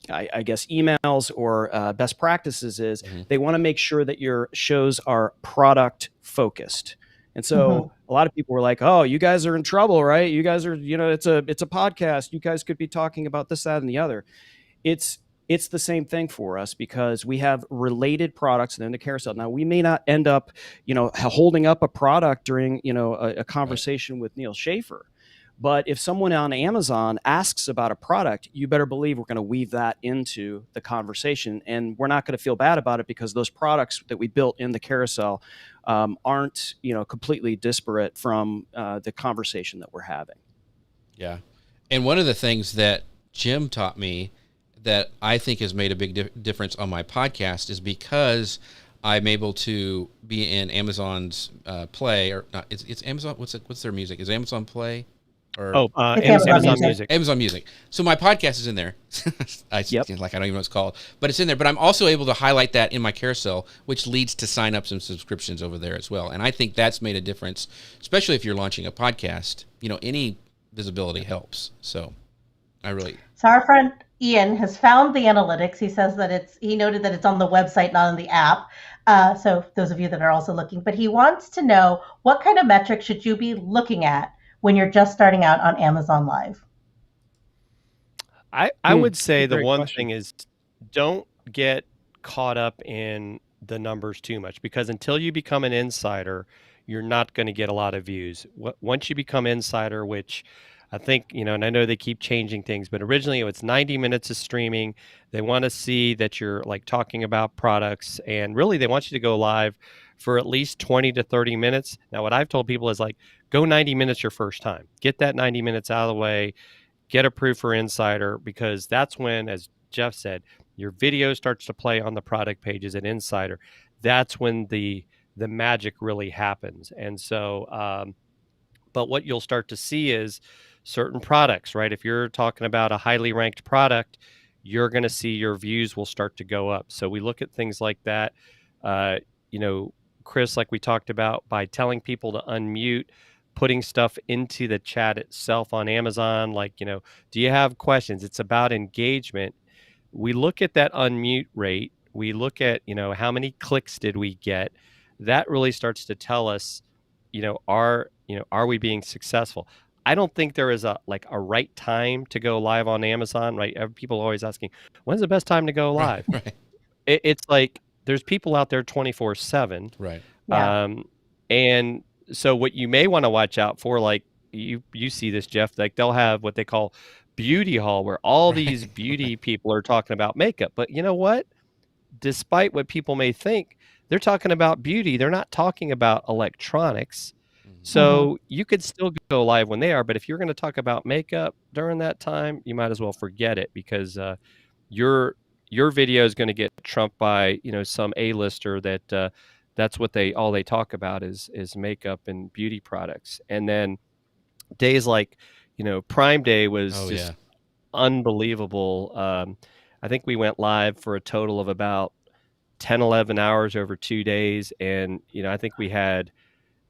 I guess emails or best practices is they want to make sure that your shows are product focused. And so a lot of people were like, oh, you guys are in trouble, right? You guys are, it's a podcast. You guys could be talking about this, that, and the other. It's the same thing for us, because we have related products in the carousel. Now, we may not end up, holding up a product during, a conversation with Neil Schaefer. But if someone on Amazon asks about a product, you better believe we're going to weave that into the conversation. And we're not going to feel bad about it, because those products that we built in the carousel aren't, completely disparate from the conversation that we're having. Yeah. And one of the things that Jim taught me that I think has made a big difference on my podcast is because I'm able to be in Amazon's Play, or not. It's Amazon. What's their music? Is Amazon Play? Amazon Music. Amazon Music. So my podcast is in there. I don't even know what it's called, but it's in there. But I'm also able to highlight that in my carousel, which leads to signups and subscriptions over there as well. And I think that's made a difference, especially if you're launching a podcast. Any visibility helps. So So our friend Ian has found the analytics. He says that he noted that it's on the website, not on the app. So those of you that are also looking, but he wants to know, what kind of metrics should you be looking at when you're just starting out on Amazon Live? I would That's say a the great one question. thing is don't get caught up in the numbers too much, because until you become an insider, you're not going to get a lot of views. Once you become insider, which I think, and I know they keep changing things, but originally it was 90 minutes of streaming. They want to see that you're like talking about products, and really they want you to go live for at least 20 to 30 minutes. Now, what I've told people is like, go 90 minutes your first time. Get that 90 minutes out of the way, get approved for Insider, because that's when, as Jeff said, your video starts to play on the product pages at Insider. That's when the magic really happens. And so, but what you'll start to see is certain products, right? If you're talking about a highly ranked product, you're going to see your views will start to go up. So we look at things like that. Uh, you know, Chris, like we talked about, by telling people to unmute, putting stuff into the chat itself on Amazon, like, do you have questions? It's about engagement. We look at that unmute rate. We look at, how many clicks did we get? That really starts to tell us, are we being successful? I don't think there is a right time to go live on Amazon, right? People are always asking, when's the best time to go live? Right. It's like there's people out there 24/7. Right. Yeah. And so what you may want to watch out for, like you see this, Jeff, like they'll have what they call beauty hall, where all these beauty people are talking about makeup. But you know what? Despite what people may think, they're talking about beauty. They're not talking about electronics. So you could still go live when they are, but if you're going to talk about makeup during that time, you might as well forget it, because your video is going to get trumped by some A-lister that that's what they talk about is makeup and beauty products. And then days like Prime Day was Oh, just yeah. unbelievable. I think we went live for a total of about 10, 11 hours over 2 days, and I think we had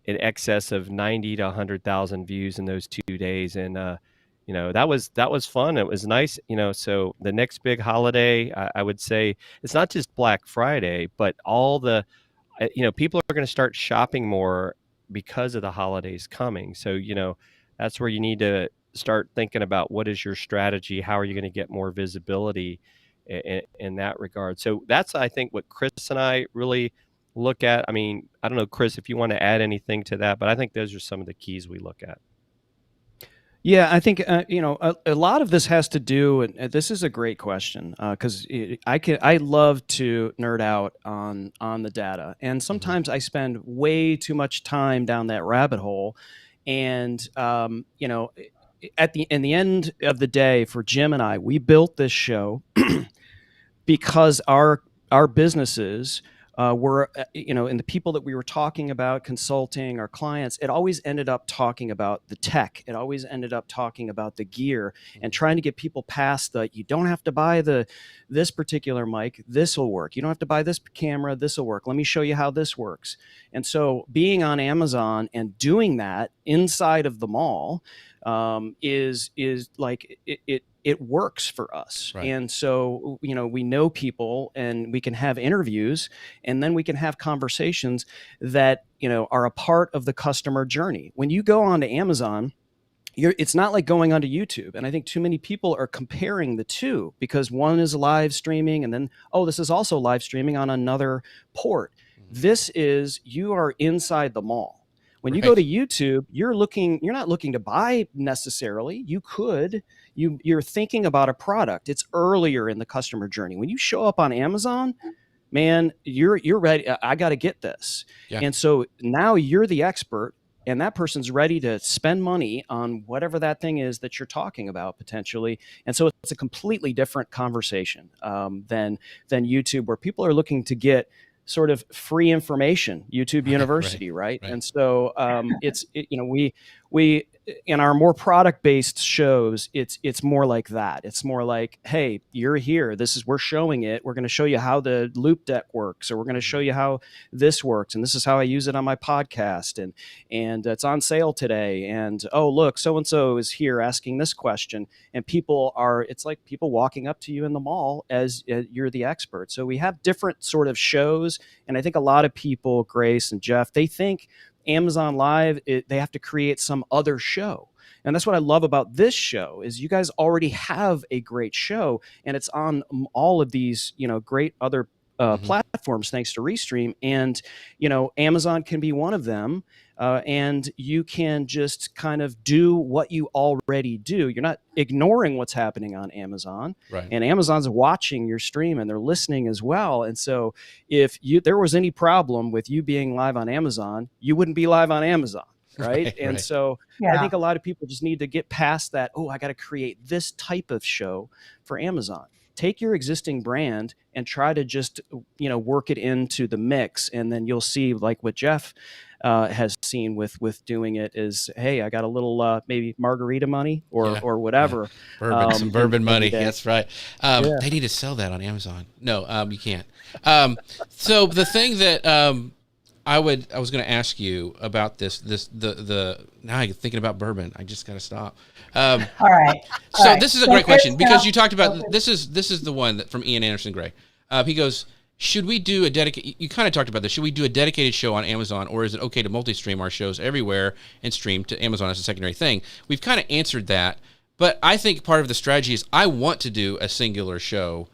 in excess of 90 to 100,000 views in those 2 days. And that was fun. It was nice. So the next big holiday, I would say, it's not just Black Friday, but all the people are going to start shopping more because of the holidays coming. So that's where you need to start thinking about what is your strategy, how are you going to get more visibility in that regard. So that's, I think, what Chris and I really look at. I mean, I don't know, Chris, if you want to add anything to that, but I think those are some of the keys we look at. Yeah, I think a lot of this has to do, and this is a great question, because I love to nerd out on the data, and sometimes I spend way too much time down that rabbit hole, and in the end of the day, for Jim and I, we built this show because our businesses were, and the people that we were talking about, consulting, our clients, it always ended up talking about the tech. It always ended up talking about the gear and trying to get people past the, you don't have to buy this particular mic, this will work. You don't have to buy this camera, this will work. Let me show you how this works. And so being on Amazon and doing that inside of the mall is like it works for us. Right. And so, we know people and we can have interviews, and then we can have conversations that, are a part of the customer journey. When you go onto Amazon, it's not like going onto YouTube. And I think too many people are comparing the two, because one is live streaming and then, this is also live streaming on another port. This is, you are inside the mall. When you go to YouTube, you're not looking to buy necessarily. You're thinking about a product. It's earlier in the customer journey. When you show up on Amazon, man, you're ready. I got to get this. Yeah. And so now you're the expert, and that person's ready to spend money on whatever that thing is that you're talking about potentially. And so it's a completely different conversation than YouTube, where people are looking to get sort of free information, YouTube University, right? And so we in our more product-based shows, it's more like that. It's more like, hey, you're here. We're showing it. We're going to show you how the loop deck works, or we're going to show you how this works, and this is how I use it on my podcast, and it's on sale today. And oh, look, so and so is here asking this question, and it's like people walking up to you in the mall as you're the expert. So we have different sort of shows, and I think a lot of people, Grace and Jeff, they think Amazon Live, they have to create some other show. And that's what I love about this show is you guys already have a great show, and it's on all of these, great other platforms thanks to Restream. And, Amazon can be one of them. And you can just kind of do what you already do. You're not ignoring what's happening on Amazon, Right. and Amazon's watching your stream and they're listening as well. And so if there was any problem with you being live on Amazon, you wouldn't be live on Amazon. Right. And so I think a lot of people just need to get past that. Oh, I got to create this type of show for Amazon. Take your existing brand and try to just, work it into the mix. And then you'll see, like what Jeff has seen with doing it is, hey, I got a little maybe margarita money or whatever. Yeah. Some bourbon money. That's right. They need to sell that on Amazon. No, you can't. So the thing that I was going to ask you about the now I'm thinking about bourbon. I just got to stop. All right. So this is a great question because you talked about this is the one that from Ian Anderson Gray. He goes, should we do a dedicated? You kind of talked about this. Should we do a dedicated show on Amazon, or is it okay to multi-stream our shows everywhere and stream to Amazon as a secondary thing? We've kind of answered that, but I think part of the strategy is I want to do a singular show,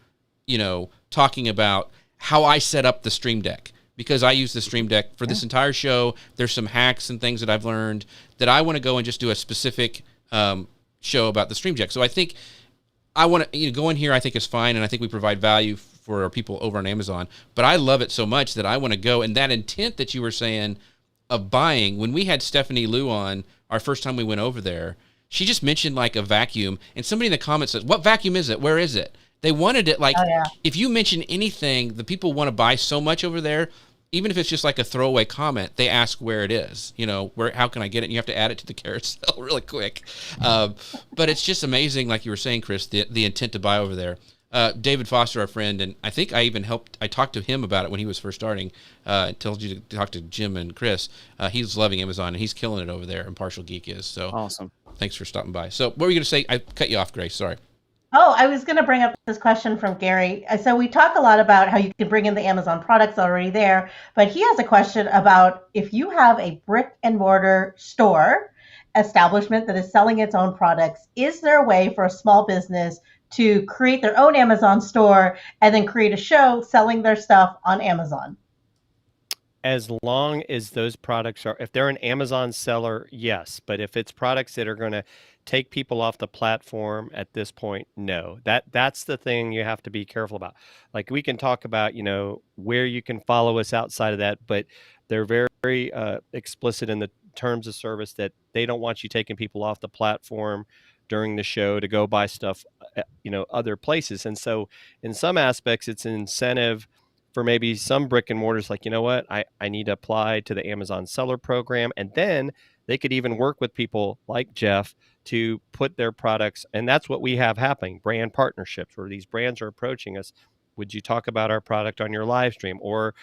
talking about how I set up the Stream Deck. Because I use the Stream Deck for this entire show. There's some hacks and things that I've learned that I want to go and just do a specific show about the Stream Deck. So I think I want to go in here. I think is fine, and I think we provide value for our people over on Amazon. But I love it so much that I want to go. And that intent that you were saying of buying, when we had Stephanie Liu on our first time we went over there, she just mentioned like a vacuum, and somebody in the comments said, "What vacuum is it? Where is it?" They wanted it like, if you mention anything, the people want to buy so much over there, even if it's just like a throwaway comment, they ask where it is, how can I get it? And you have to add it to the carousel really quick. But it's just amazing, like you were saying, Chris, the intent to buy over there. David Foster, our friend, and I think I talked to him about it when he was first starting, told you to talk to Jim and Chris. He's loving Amazon, and he's killing it over there, Impartial Geek is. So awesome. Thanks for stopping by. So what were you going to say? I cut you off, Grace. Sorry. Oh, I was going to bring up this question from Gary. So we talk a lot about how you can bring in the Amazon products already there, but he has a question about if you have a brick and mortar store establishment that is selling its own products, is there a way for a small business to create their own Amazon store and then create a show selling their stuff on Amazon? As long as those products if they're an Amazon seller, yes. But if it's products that are going to take people off the platform at this point, no. That's the thing you have to be careful about. Like we can talk about, where you can follow us outside of that, but they're very explicit in the terms of service that they don't want you taking people off the platform during the show to go buy stuff, other places. And so in some aspects, it's an incentive for maybe some brick and mortars, like, what, I need to apply to the Amazon seller program. And then they could even work with people like Jeff to put their products. And that's what we have happening, brand partnerships, where these brands are approaching us. Would you talk about our product on your live stream? Or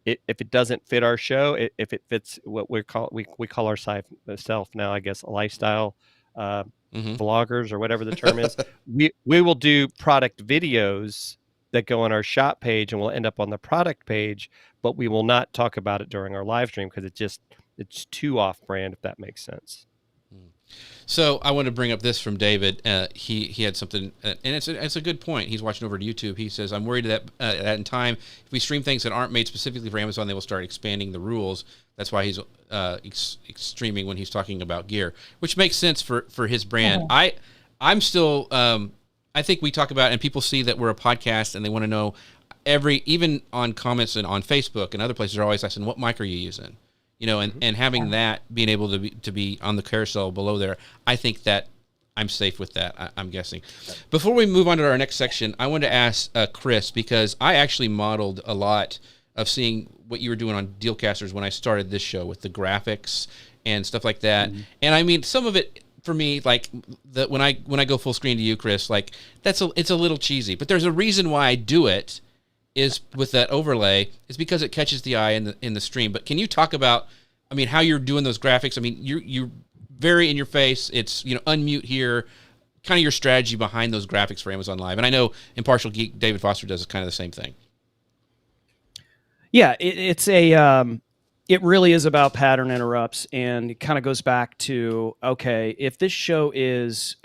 if it doesn't fit our show, if it fits what we call ourselves now, I guess, lifestyle vloggers or whatever the term is, we will do product videos that go on our shop page and will end up on the product page, but we will not talk about it during our live stream because it's too off brand, if that makes sense. So I want to bring up this from David. He had something, and it's a good point. He's watching over to YouTube. He says, I'm worried that in time, if we stream things that aren't made specifically for Amazon, they will start expanding the rules. That's why he's streaming when he's talking about gear, which makes sense for his brand. I'm still, I think we talk about, and people see that we're a podcast and they want to know even on comments and on Facebook and other places are always asking, what mic are you using? And having that, being able to be on the carousel below there, I think that I'm safe with that, I'm guessing. Before we move on to our next section, I wanted to ask Chris, because I actually modeled a lot of seeing what you were doing on Dealcasters when I started this show with the graphics and stuff like that. And I mean, some of it for me, like when I go full screen to you, Chris, like it's a little cheesy, but there's a reason why I do it. Is with that overlay is because it catches the eye in the stream. But can you talk about, I mean, how you're doing those graphics? I mean, you're very in your face. It's unmute here, kind of your strategy behind those graphics for Amazon Live. And I know Impartial Geek David Foster does kind of the same thing. Yeah, it's a It really is about pattern interrupts, and it kind of goes back to, okay, if this show is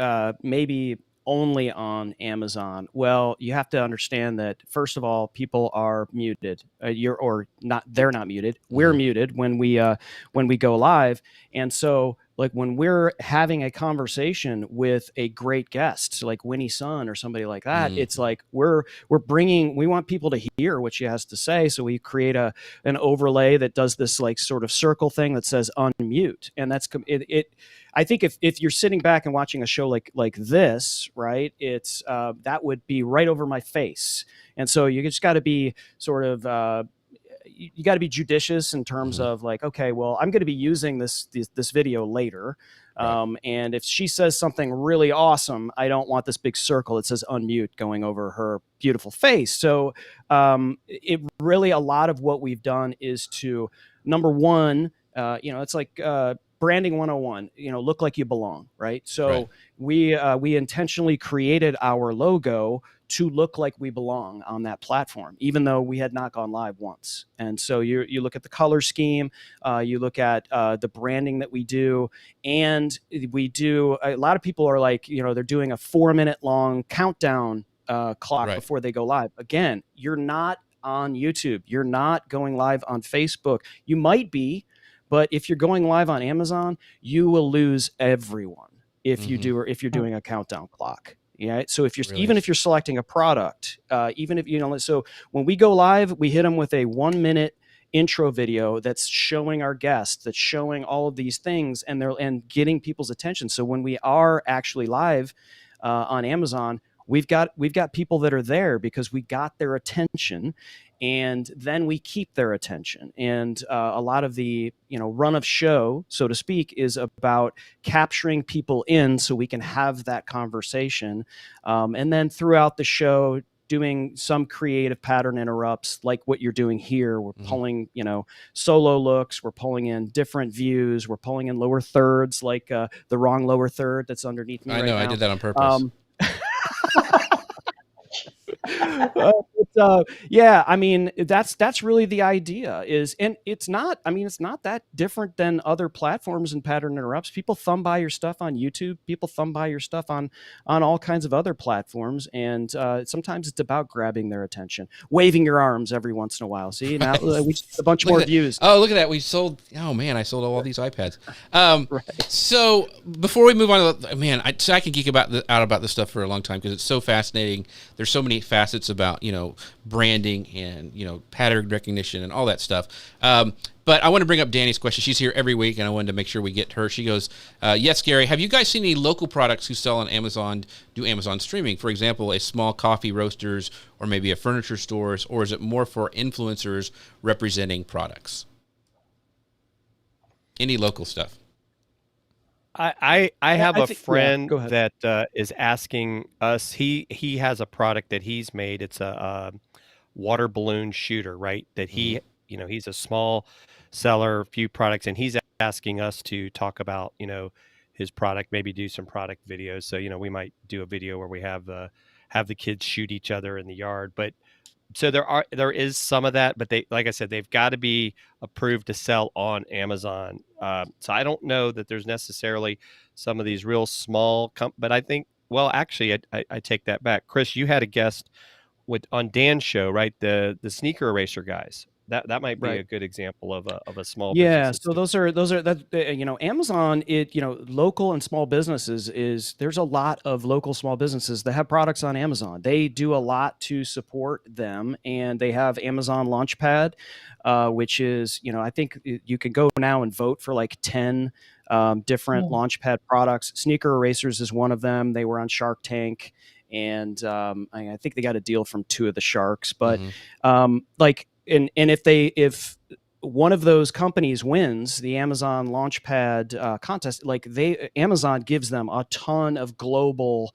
maybe only on Amazon, well, you have to understand that first of all, people are muted. They're not muted. We're muted when we go live, and so like when we're having a conversation with a great guest like Winnie Sun or somebody like that, it's like we want people to hear what she has to say, so we create an overlay that does this like sort of circle thing that says unmute, and that's it. I think if you're sitting back and watching a show like this, right, it's that would be right over my face, and so you just got to be sort of you got to be judicious in terms of like, okay, well, I'm going to be using this video later. And if she says something really awesome, I don't want this big circle that says unmute going over her beautiful face. So it really, a lot of what we've done is to, number one, it's like branding 101, look like you belong, right? So we intentionally created our logo to look like we belong on that platform, even though we had not gone live once. And so you look at the color scheme, you look at the branding that we do, and we do, a lot of people are like, they're doing a 4-minute long countdown clock before they go live. Again, you're not on YouTube. You're not going live on Facebook. You might be, but if you're going live on Amazon, you will lose everyone if you do, or if you're doing a countdown clock. Yeah. So if you're even if you're selecting a product, even if so when we go live, we hit them with a 1-minute intro video that's showing our guests, that's showing all of these things, and getting people's attention. So when we are actually live on Amazon, we've got people that are there because we got their attention, and then we keep their attention. And a lot of the run of show, so to speak, is about capturing people in so we can have that conversation, and then throughout the show doing some creative pattern interrupts like what you're doing here. We're pulling solo looks, we're pulling in different views, we're pulling in lower thirds, like the wrong lower third that's underneath me. I did that on purpose. Yeah, I mean, that's really the idea is, and it's not that different than other platforms and pattern interrupts. People thumb by your stuff on YouTube, people thumb by your stuff on all kinds of other platforms, and sometimes it's about grabbing their attention, waving your arms every once in a while. See, now we just a bunch more views. Oh, look at that. I sold all these iPads. So before we move on, I can geek out about this stuff for a long time because it's so fascinating. There's so many facets about branding and pattern recognition and all that stuff. But I want to bring up Danny's question. She's here every week, and I wanted to make sure we get her. She goes, yes, Gary, have you guys seen any local products who sell on Amazon, do Amazon streaming? For example, a small coffee roasters or maybe a furniture stores, or is it more for influencers representing any local stuff? I have a friend that is asking us. He has a product that he's made. It's a water balloon shooter, right? That he's a small seller, a few products, and he's asking us to talk about his product, maybe do some product videos. So we might do a video where we have the kids shoot each other in the yard, but. So there is some of that, but like I said, they've got to be approved to sell on Amazon. So I don't know that there's necessarily some of these real small, but I think, well, actually, I take that back. Chris, you had a guest on Dan's show, right? The sneaker eraser guys. That might be a good example of a small business. Yeah, so those are that Amazon, local and small businesses there's a lot of local small businesses that have products on Amazon. They do a lot to support them, and they have Amazon Launchpad, which is I think you can go now and vote for like 10 different Launchpad products. Sneaker erasers is one of them. They were on Shark Tank, and I think they got a deal from 2 of the sharks, but And if one of those companies wins the Amazon Launchpad contest, Amazon gives them a ton of global,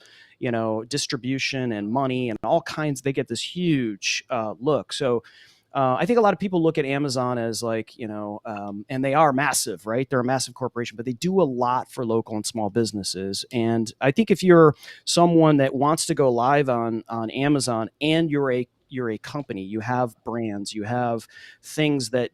distribution and money and all kinds. They get this huge look. So I think a lot of people look at Amazon as like, and they are massive, right? They're a massive corporation, but they do a lot for local and small businesses. And I think if you're someone that wants to go live on Amazon and you're a company, you have brands, you have things that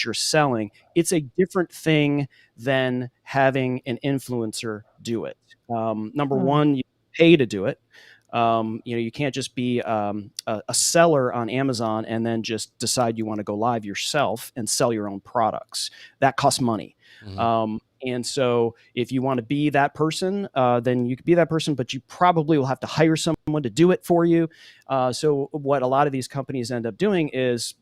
you're selling, it's a different thing than having an influencer do it. Number one, you pay to do it. You can't just be a seller on Amazon and then just decide you want to go live yourself and sell your own products. That costs money. Mm-hmm. And so if you want to be that person, then you could be that person, but you probably will have to hire someone to do it for you. So what a lot of these companies end up doing is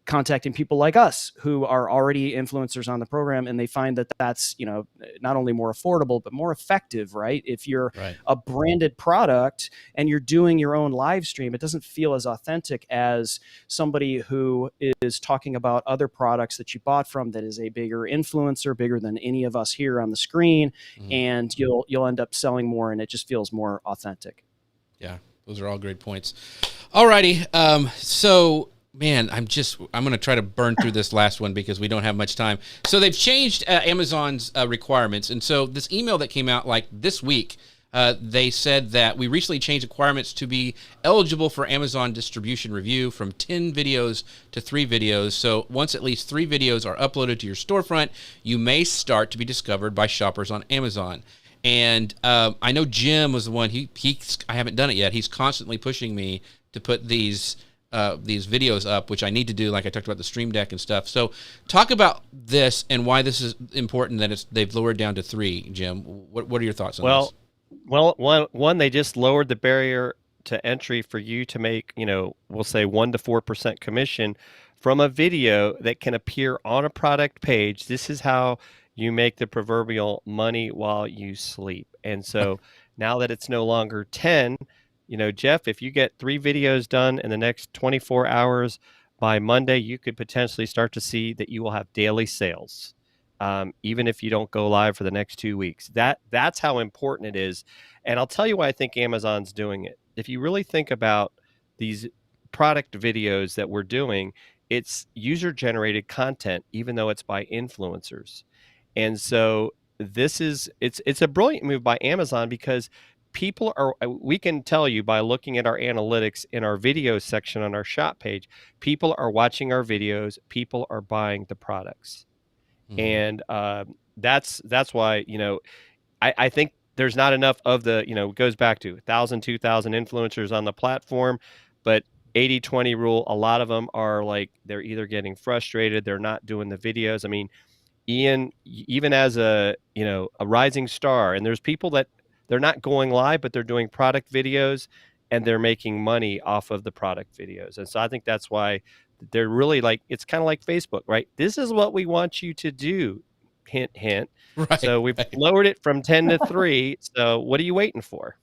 contacting people like us who are already influencers on the program, and they find that that's not only more affordable but more effective, right? If you're a branded product and you're doing your own live stream, it doesn't feel as authentic as somebody who is talking about other products that you bought from that is a bigger influencer, bigger than any of us here on the screen. And you'll end up selling more, and it just feels more authentic. Yeah, those are all great points. All righty. So man, I'm going to try to burn through this last one because we don't have much time. So they've changed Amazon's requirements. And so this email that came out like this week, they said that we recently changed requirements to be eligible for Amazon distribution review from 10 videos to 3 videos. So once at least 3 videos are uploaded to your storefront, you may start to be discovered by shoppers on Amazon. And I know Jim was the one, I haven't done it yet. He's constantly pushing me to put these videos up, which I need to do, like I talked about the Stream Deck and stuff. So talk about this and why this is important that they've lowered down to 3, Jim. What are your thoughts on this? Well, one, they just lowered the barrier to entry for you to make, we'll say 1 to 4% commission from a video that can appear on a product page. This is how you make the proverbial money while you sleep. And so now that it's no longer 10, Jeff, if you get 3 videos done in the next 24 hours, by Monday, you could potentially start to see that you will have daily sales, even if you don't go live for the next 2 weeks. That's how important it is. And I'll tell you why I think Amazon's doing it. If you really think about these product videos that we're doing, it's user-generated content, even though it's by influencers. And so it's a brilliant move by Amazon because we can tell you by looking at our analytics in our video section on our shop page, people are watching our videos, people are buying the products. And that's why, I think there's not enough of the, it goes back to 1,000, 2,000 influencers on the platform, but 80-20 rule, a lot of them are like, they're either getting frustrated, they're not doing the videos. I mean, Ian, even as a rising star, and there's people that they're not going live, but they're doing product videos and they're making money off of the product videos. And so I think that's why they're really like, it's kind of like Facebook, right? This is what we want you to do. Hint, hint. Right. So we've lowered it from 10 to 3. So what are you waiting for?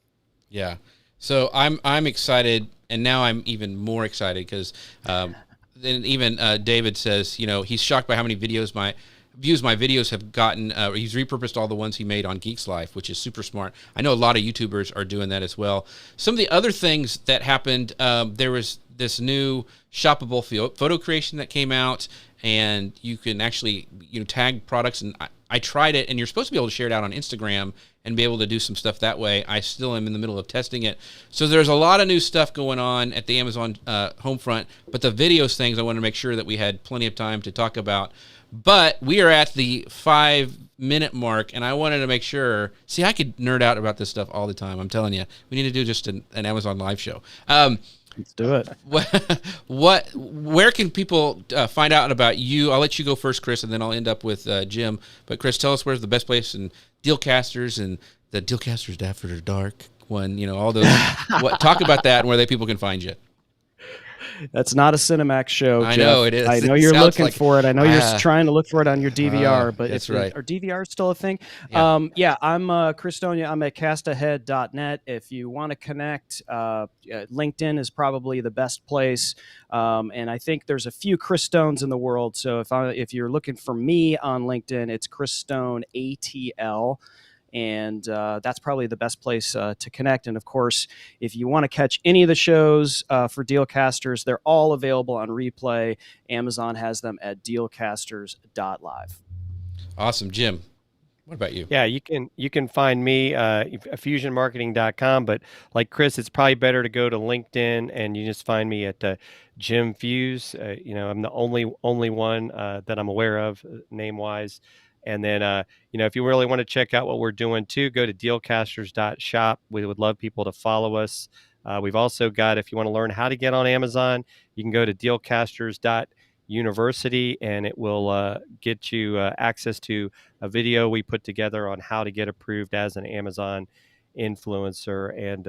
Yeah. So I'm excited. And now I'm even more excited because then even David says, he's shocked by how many views my videos have gotten. He's repurposed all the ones he made on Geeks Life, which is super smart. I know a lot of YouTubers are doing that as well. Some of the other things that happened, there was this new shoppable photo creation that came out, and you can actually tag products. And I tried it, and you're supposed to be able to share it out on Instagram and be able to do some stuff that way. I still am in the middle of testing it. So there's a lot of new stuff going on at the Amazon home front, but the videos things, I wanted to make sure that we had plenty of time to talk about. But we are at the 5-minute mark, and I wanted to make sure. See, I could nerd out about this stuff all the time. I'm telling you, we need to do just an Amazon live show. Let's do it. Where can people find out about you? I'll let you go first, Chris, and then I'll end up with Jim. But Chris, tell us where's the best place, and Dealcasters and the Dealcasters After Dark one. All those. Talk about that and where people can find you. That's not a Cinemax show, I Jeff. know it is. I know you're looking for it. I know you're trying to look for it on your DVR, but that's right. Are DVR still a thing? Yeah. I'm Chris Stonia. I'm at castahead.net. If you want to connect, LinkedIn is probably the best place. And I think there's a few Chris Stones in the world. So if you're looking for me on LinkedIn, it's Chris Stone ATL. And that's probably the best place to connect. And of course, if you want to catch any of the shows for Dealcasters, they're all available on replay. Amazon has them at dealcasters.live. Awesome. Jim, what about you? Yeah, you can find me fusionmarketing.com, but like Chris, it's probably better to go to LinkedIn and you just find me at Jim Fuse. I'm the only one that I'm aware of name wise. And then if you really want to check out what we're doing too, go to dealcasters.shop. We would love people to follow us. We've also got, if you want to learn how to get on Amazon, you can go to dealcasters.university and it will get you access to a video we put together on how to get approved as an Amazon influencer. And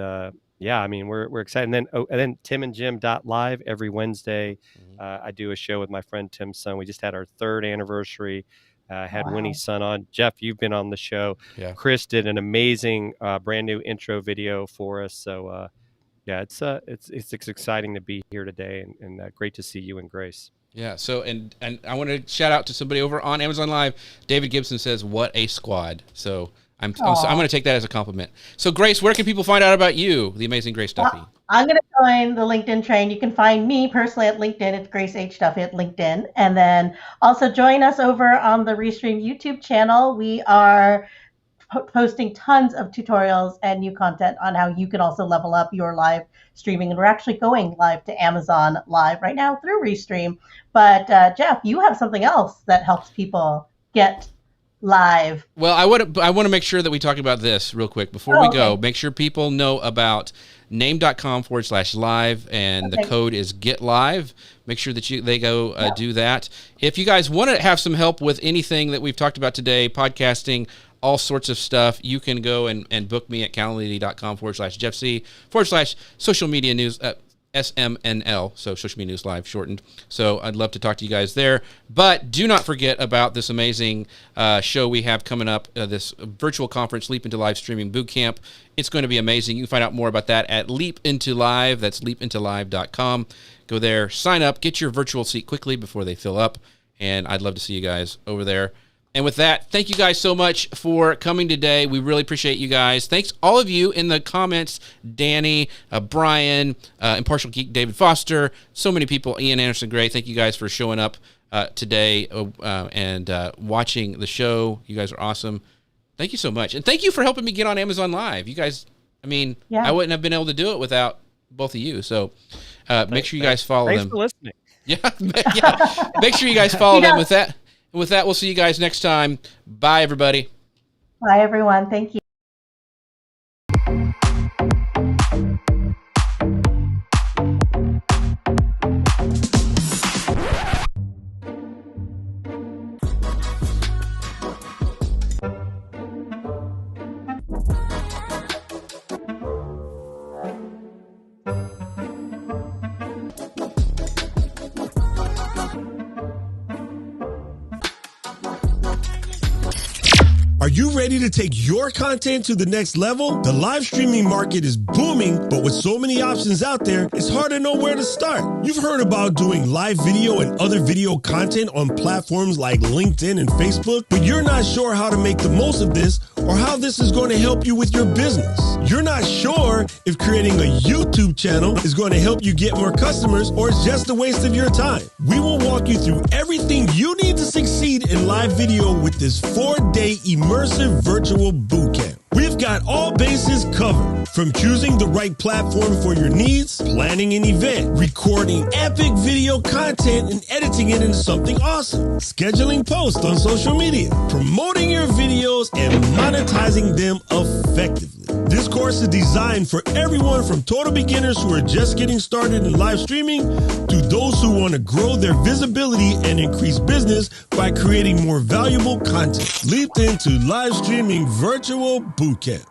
we're excited. And then timandjim.live every Wednesday. I do a show with my friend Tim's son. We just had our 3rd anniversary. Had Winnie's son on. Jeff, you've been on the show. Yeah. Chris did an amazing brand new intro video for us. So it's exciting to be here today and great to see you and Grace. Yeah. So, and I want to shout out to somebody over on Amazon Live. David Gibson says, "What a squad." So I'm going to take that as a compliment. So Grace, where can people find out about you, the amazing Grace Duffy? I'm going to join the LinkedIn train. You can find me personally at LinkedIn. It's Grace H. Duffy at LinkedIn. And then also join us over on the Restream YouTube channel. We are posting tons of tutorials and new content on how you can also level up your live streaming. And we're actually going live to Amazon Live right now through Restream. But Jeff, you have something else that helps people get live. Well, I want to make sure that we talk about this real quick before we go. Make sure people know about name.com/live, and the code is GetLive. Make sure that they go do that. If you guys want to have some help with anything that we've talked about today, podcasting, all sorts of stuff, you can go and book me at calendly.com/JeffC/social media news, SMNL, so social media news live shortened. So I'd love to talk to you guys there. But do not forget about this amazing show we have coming up, this virtual conference, Leap Into Live Streaming Bootcamp. It's going to be amazing. You can find out more about that at Leap Into Live. That's leapintolive.com. Go there, sign up, get your virtual seat quickly before they fill up. And I'd love to see you guys over there. And with that, thank you guys so much for coming today. We really appreciate you guys. Thanks all of you in the comments, Danny, Brian, Impartial Geek, David Foster, so many people, Ian Anderson Gray. Thank you guys for showing up today and watching the show. You guys are awesome. Thank you so much. And thank you for helping me get on Amazon Live. You guys, I wouldn't have been able to do it without both of you. So make sure you guys follow them. Thanks for listening. Yeah. Make sure you guys follow them with that. With that, we'll see you guys next time. Bye, everybody. Bye, everyone. Thank you. Are you ready to take your content to the next level? The live streaming market is booming, but with so many options out there, it's hard to know where to start. You've heard about doing live video and other video content on platforms like LinkedIn and Facebook, but you're not sure how to make the most of this or how this is going to help you with your business. You're not sure if creating a YouTube channel is going to help you get more customers or it's just a waste of your time. We will walk you through everything you need to succeed in live video with this 4-day immersive virtual bootcamp. We've got all bases covered, from choosing the right platform for your needs, planning an event, recording epic video content and editing it into something awesome, scheduling posts on social media, promoting your videos, and monetizing them effectively. This course is designed for everyone from total beginners who are just getting started in live streaming to those who want to grow their visibility and increase business by creating more valuable content. Leap into live streaming virtual bootcamp.